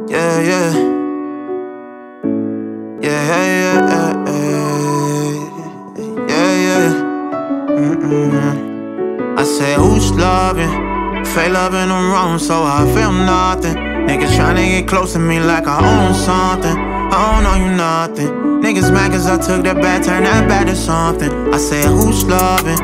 Yeah, yeah. Yeah, yeah, yeah, yeah, yeah, yeah. I said, who's loving? Fake loving them wrong, so I feel nothing. Niggas tryna get close to me like I own something. I don't know you nothing. Niggas mad cause I took that bad, turn that bad to something. I said, who's loving?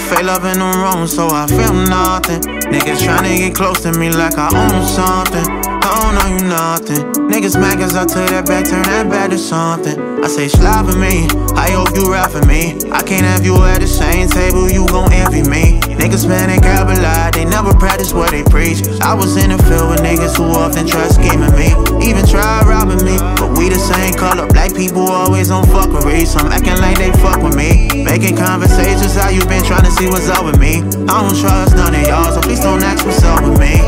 Fake loving them wrong, so I feel nothing. Niggas tryna get close to me like I own something. I don't know you nothing. Niggas mad cause I took that back, turn that bad to something. I say slide for me, I hope you ride for me. I can't have you at the same table, you gon' envy me. Niggas man, they cap a lie, they never practice what they preach. I was in the field with niggas who often try scheming me, even try robbing me. But we the same color, black people always on fuckery. Some acting like they fuck with me, making conversations, how you been trying to see what's up with me. I don't trust none of y'all, so please don't ask what's up with me.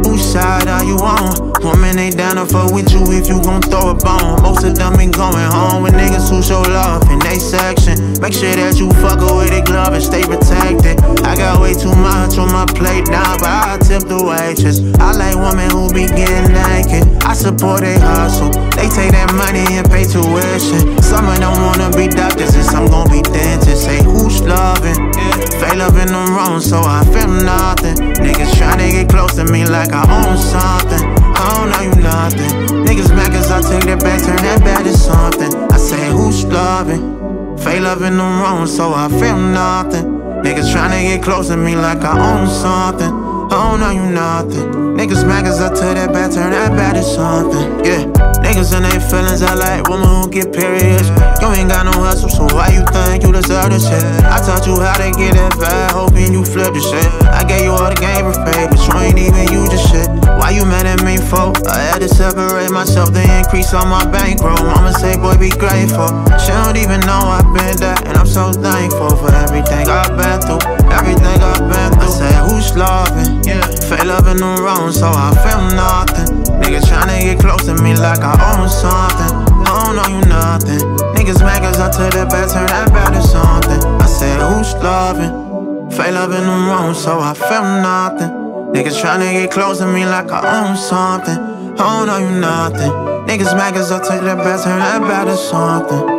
Whose side are you on? Woman ain't down to fuck with you if you gon' throw a bone. Most of them been going home with niggas who show love in they section. Make sure that you fuck her with a glove and stay protected. I got way too much on my plate now, but I tip the waitress. I like women who be getting naked. I support they hustle. They take that money and pay tuition. Some of them wanna be doctors and some gon' be dentists. Say who's loving? Fake loving them wrong, so I feel nothing. Niggas tryna get close to me like I own something. I don't know you nothing. Niggas mad cause I take that back, turn that bad to something. I say who's loving? Fake loving them wrong, so I feel nothing. Niggas tryna get close to me like I own something. I don't know you nothing. Niggas mad cause I took that back, turn that bad to something. Yeah. Niggas in their feelings, I like women who get periods. You ain't got no hustle, so why you think you deserve this shit? I taught you how to get that bad, hoping you flip the shit. I gave you all the game for free, but you ain't even use the shit. Why you mad at me for? I had to separate myself to increase on my bankroll. Mama say, boy, be grateful. She don't even know I've been there, and I'm so thankful for everything I've been through. Everything I've been through. I said, who's loving? Fake loving them wrong, so I feel nothing. Niggas tryna get close to me like I own something. I don't know you nothing. Niggas mad cause I took that back, turn that bad to something. I said, who's loving? Fake loving them wrong, so I feel nothing. Niggas tryna get close to me like I own something. I don't know you nothing. Niggas mad cause I took that back, turn that bad to something.